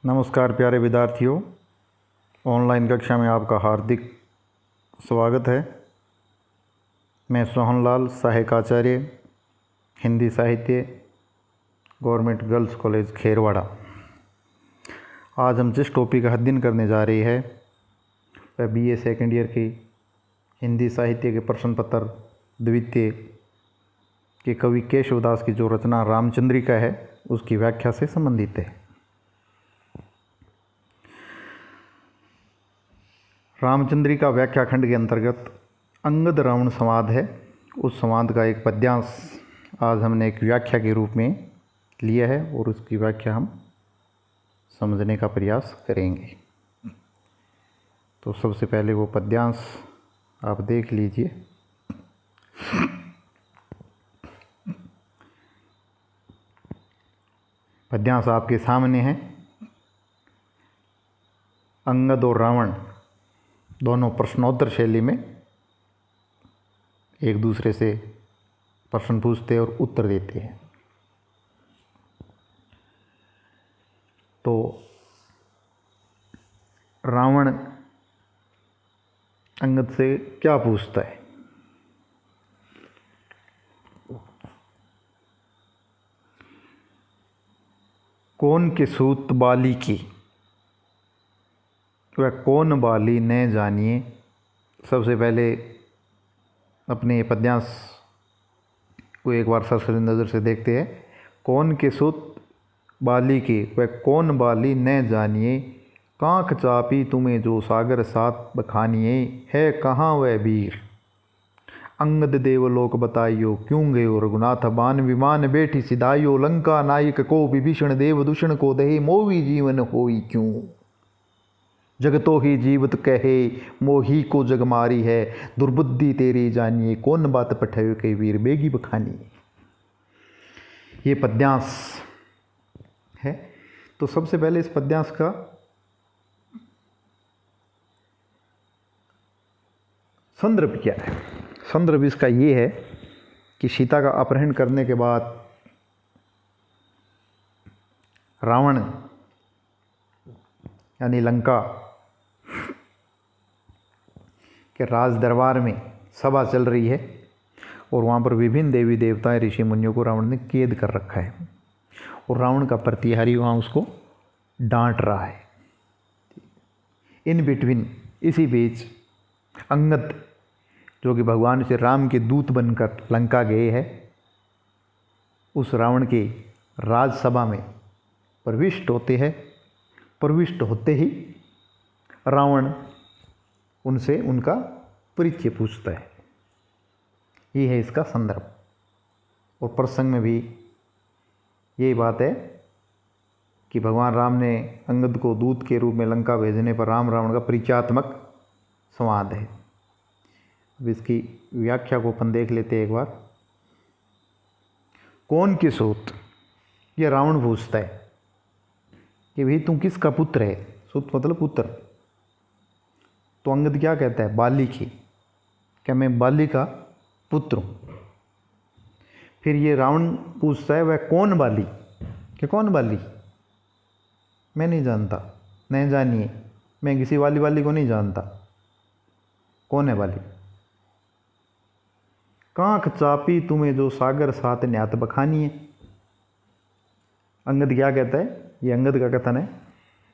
नमस्कार प्यारे विद्यार्थियों, ऑनलाइन कक्षा में आपका हार्दिक स्वागत है। मैं सोहनलाल, सहायक आचार्य हिंदी साहित्य, गवर्नमेंट गर्ल्स कॉलेज खेरवाड़ा। आज हम जिस टॉपिक का अध्ययन करने जा रहे हैं वह बीए सेकेंड ईयर की हिंदी साहित्य के प्रश्न पत्र द्वितीय के कवि केशवदास की जो रचना रामचंद्रिका है उसकी व्याख्या से संबंधित है। रामचंद्रिका व्याख्या खंड के अंतर्गत अंगद रावण संवाद है। उस संवाद का एक पद्यांश आज हमने एक व्याख्या के रूप में लिया है और उसकी व्याख्या हम समझने का प्रयास करेंगे। तो सबसे पहले वो पद्यांश आप देख लीजिए। पद्यांश आपके सामने है। अंगद और रावण दोनों प्रश्नोत्तर शैली में एक दूसरे से प्रश्न पूछते और उत्तर देते हैं। तो रावण अंगद से क्या पूछता है? कौन के सूत बाली की, वह कौन बाली न जानिए। सबसे पहले अपने ये पद्यांश को एक बार सरसरी नज़र से देखते हैं। कौन के सूत बाली की, वह कौन बाली न जानिए। कांख चापी तुम्हें जो सागर सात बखानिए, है कहाँ वह वीर। अंगद देवलोक बताइयो, क्यों गयो रघुनाथ बान। विमान बैठी सिधाइयो, लंका नायक को विभीषण देव दूषण को दहे। मोवी जीवन होई क्यों, जगतो ही जीवत कहे। मोही को जग मारी है, दुर्बुद्धि तेरी जानिए। कौन बात पठायो के वीर, बेगी बखानी। ये पद्यांश है। तो सबसे पहले इस पद्यांश का संदर्भ क्या है? संदर्भ इसका ये है कि सीता का अपहरण करने के बाद रावण यानी लंका के राज दरबार में सभा चल रही है और वहाँ पर विभिन्न देवी देवताएं ऋषि मुनियों को रावण ने कैद कर रखा है और रावण का प्रतिहारी वहाँ उसको डांट रहा है। इन बिटवीन, इसी बीच अंगद जो कि भगवान श्री राम के दूत बनकर लंका गए हैं, उस रावण के राजसभा में प्रविष्ट होते हैं। प्रविष्ट होते ही रावण उनसे उनका परिचय पूछता है। ये है इसका संदर्भ। और प्रसंग में भी यही बात है कि भगवान राम ने अंगद को दूत के रूप में लंका भेजने पर राम रावण का परिचयात्मक संवाद है। अब इसकी व्याख्या को अपन देख लेते हैं एक बार। कौन के सूत, ये रावण पूछता है कि भाई तुम किसका पुत्र है। सूत मतलब पुत्र। तो अंगद क्या कहता है? बाली की। क्या मैं बाली का पुत्र हूँ। फिर ये रावण पूछता है वह कौन बाली, कि कौन बाली, मैं नहीं जानता, नहीं जानिए, मैं किसी वाली को नहीं जानता। कौन है बाली। कांख चापी तुम्हें जो सागर सात न्यात बखानी है। अंगद क्या कहता है? ये अंगद का कथन है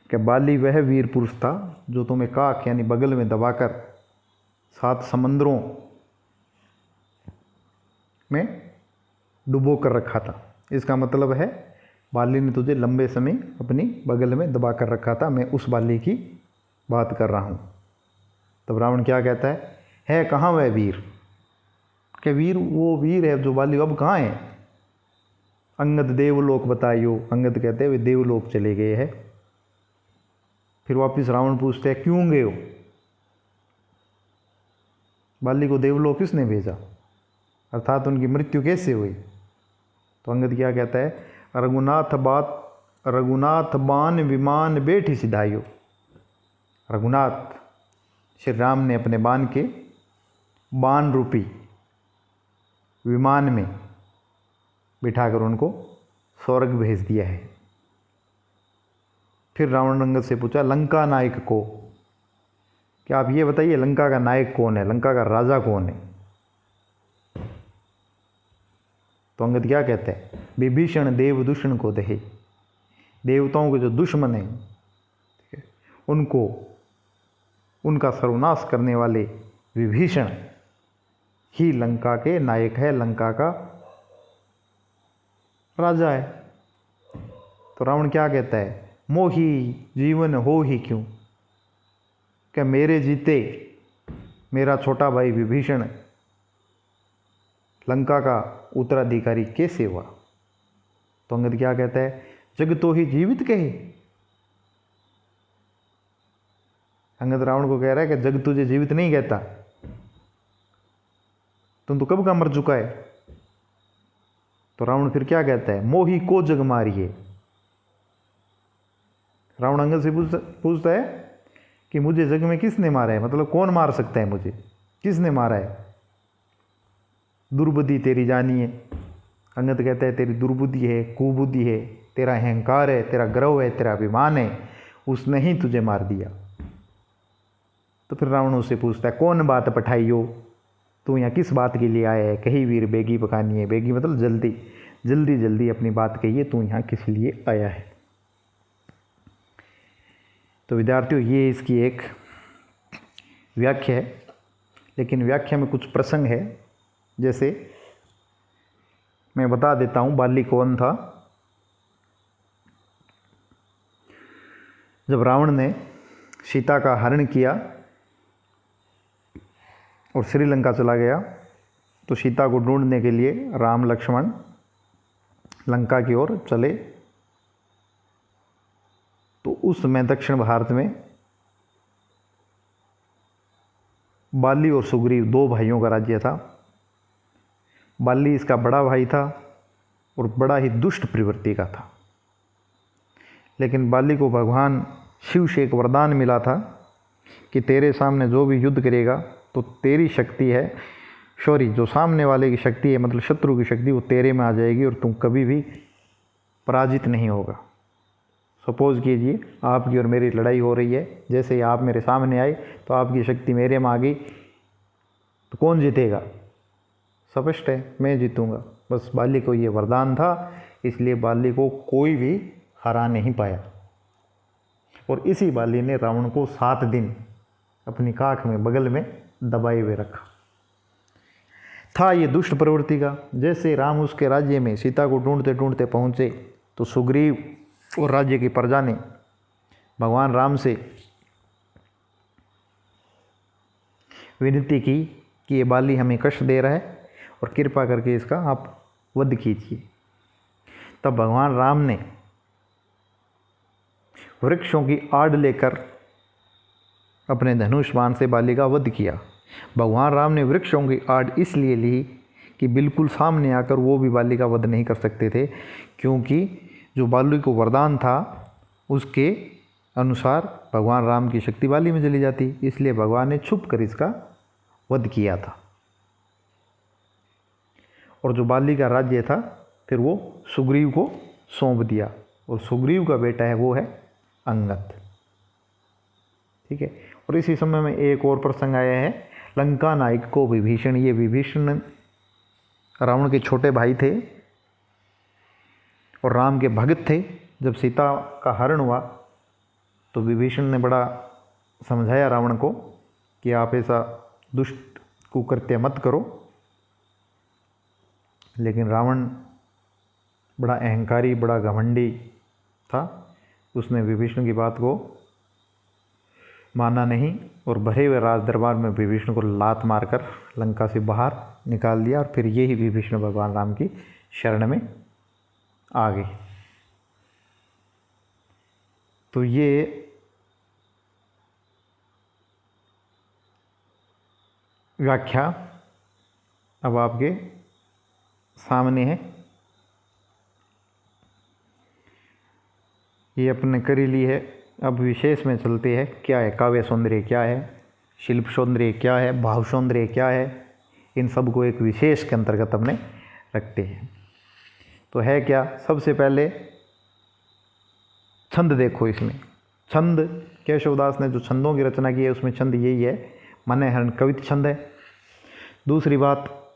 कि बाली वह वीर पुरुष था जो तुम्हें काख यानी बगल में दबाकर 7 समंदरों में डुबो कर रखा था। इसका मतलब है बाली ने तुझे लंबे समय अपनी बगल में दबा कर रखा था। मैं उस बाली की बात कर रहा हूँ। तब रावण क्या कहता है कहाँ वह वीर। कि वीर वो वीर है जो बाली अब कहाँ है। अंगद देवलोक बताइयो। अंगद कहते हैं वे देवलोक चले गए हैं। फिर वापस रावण पूछते हैं क्यों गए हो, बाली को देवलोक किसने भेजा, अर्थात उनकी मृत्यु कैसे हुई। तो अंगद क्या कहता है? रघुनाथ बान विमान बैठी सिधाइयो। रघुनाथ श्री राम ने अपने बाण रूपी विमान में बिठाकर उनको स्वर्ग भेज दिया है। फिर रावण अंगद से पूछा लंका नायक को, कि आप ये बताइए लंका का नायक कौन है, लंका का राजा कौन है। तो अंगद क्या कहते हैं, विभीषण देव दूषण को दहे, देवताओं के जो दुश्मन हैं, ठीक है, उनको, उनका सर्वनाश करने वाले विभीषण ही लंका के नायक है, लंका का राजा है। तो रावण क्या कहता है, मोही जीवन हो ही क्यों, क्या मेरे जीते मेरा छोटा भाई विभीषण लंका का उत्तराधिकारी कैसे हुआ। तो अंगद क्या कहता है, जग तो ही जीवित कहे। अंगद रावण को कह रहा है कि जग तुझे जीवित नहीं कहता, तुम तो कब का मर चुका है। तो रावण फिर क्या कहता है, मोही को जग मारिए। रावण अंगद से पूछता है कि मुझे जग में किसने मारा है, मतलब कौन मार सकता है मुझे, किसने मारा है। दुर्बुद्धि तेरी जानी है। अंगद कहता है तेरी दुर्बुद्धि है, कुबुद्धि है, तेरा अहंकार है, तेरा गर्व है, तेरा अभिमान है, उसने ही तुझे मार दिया। तो फिर रावण उससे पूछता है कौन बात पठाई हो, तू यहाँ किस बात के लिए आया है। कही वीर बेगी पकानी है, बेगी मतलब जल्दी जल्दी जल्दी अपनी बात कहिए, तू यहाँ किस लिए आया है। तो विद्यार्थियों ये इसकी एक व्याख्या है, लेकिन व्याख्या में कुछ प्रसंग है, जैसे मैं बता देता हूँ बाली कौन था। जब रावण ने सीता का हरण किया और श्रीलंका चला गया, तो सीता को ढूंढने के लिए राम लक्ष्मण लंका की ओर चले। तो उस समय दक्षिण भारत में बाली और सुग्रीव दो भाइयों का राज्य था। बाली इसका बड़ा भाई था और बड़ा ही दुष्ट प्रवृत्ति का था, लेकिन बाली को भगवान शिव से एक वरदान मिला था कि तेरे सामने जो भी युद्ध करेगा तो तेरी शक्ति है, सॉरी जो सामने वाले की शक्ति है मतलब शत्रु की शक्ति, वो तेरे में आ जाएगी और तुम कभी भी पराजित नहीं होगा। सपोज कीजिए आपकी और मेरी लड़ाई हो रही है, जैसे ही आप मेरे सामने आए तो आपकी शक्ति मेरे में आ गई, तो कौन जीतेगा, स्पष्ट है मैं जीतूंगा। बस बाली को ये वरदान था, इसलिए बाली को कोई भी हरा नहीं पाया। और इसी बाली ने रावण को 7 दिन अपनी काख में बगल में दबाए हुए रखा था। ये दुष्ट प्रवृत्ति का। जैसे राम उसके राज्य में सीता को ढूंढते ढूंढते पहुँचे, तो सुग्रीव और राज्य की प्रजा ने भगवान राम से विनती की कि ये बाली हमें कष्ट दे रहा है और कृपा करके इसका आप वध कीजिए। तब भगवान राम ने वृक्षों की आड़ लेकर अपने धनुष बाण से बाली का वध किया। भगवान राम ने वृक्षों की आड़ इसलिए ली कि बिल्कुल सामने आकर वो भी बाली का वध नहीं कर सकते थे, क्योंकि जो बाली को वरदान था उसके अनुसार भगवान राम की शक्ति बाली में चली जाती, इसलिए भगवान ने छुप कर इसका वध किया था। और जो बाली का राज्य था फिर वो सुग्रीव को सौंप दिया, और सुग्रीव का बेटा है वो है अंगद। ठीक है। और इसी समय में एक और प्रसंग आया है, लंका नायक को विभीषण। ये विभीषण रावण के छोटे भाई थे और राम के भगत थे। जब सीता का हरण हुआ तो विभीषण ने बड़ा समझाया रावण को कि आप ऐसा दुष्ट कुकृत्य मत करो, लेकिन रावण बड़ा अहंकारी, बड़ा घमंडी था। उसने विभीषण की बात को माना नहीं और भरे हुए राज दरबार में विभीषण को लात मारकर लंका से बाहर निकाल दिया, और फिर यही विभीषण भगवान राम की शरण में आ गए। तो ये व्याख्या अब आपके सामने है। ये अपने कर ही ली है। अब विशेष में चलते हैं, क्या है काव्य सौंदर्य, क्या है शिल्प सौंदर्य, क्या है भाव सौंदर्य, क्या है। इन सब को एक विशेष के अंतर्गत अपने रखते हैं। तो है क्या, सबसे पहले छंद देखो इसमें, छंद केशवदास ने जो छंदों की रचना की है उसमें छंद यही है, मने हरण कवित छंद है। दूसरी बात,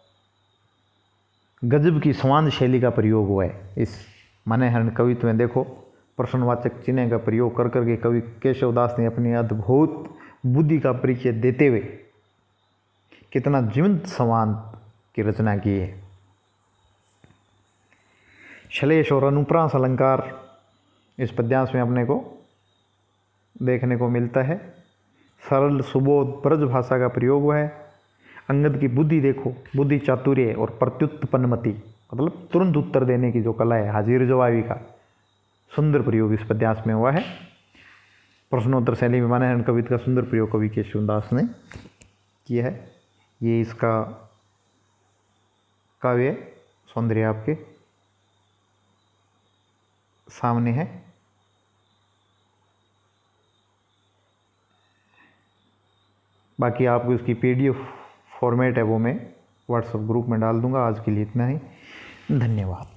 गजब की स्वांद शैली का प्रयोग हुआ है इस मने हरण कवित्व में। देखो प्रश्नवाचक चिन्ह का प्रयोग कर करके कवि केशवदास ने अपनी अद्भुत बुद्धि का परिचय देते हुए कितना जीवंत स्वांद की रचना की है। श्लेष और अनुप्रास अलंकार इस पद्यांश में अपने को देखने को मिलता है। सरल सुबोध ब्रज भाषा का प्रयोग हुआ है। अंगद की बुद्धि देखो, बुद्धि चातुर्य और प्रत्युत्पन्नमति, मतलब तुरंत उत्तर देने की जो कला है, हाजिर जवाबी का सुंदर प्रयोग इस पद्यांश में हुआ है। प्रश्नोत्तर शैली में मने हरण कवित्व का सुंदर प्रयोग कवि केशवदास ने किया है। ये इसका काव्य सौंदर्य आपके सामने है। बाकी आपको इसकी PDF फॉर्मेट है वो मैं व्हाट्सएप ग्रुप में डाल दूंगा। आज के लिए इतना ही, धन्यवाद।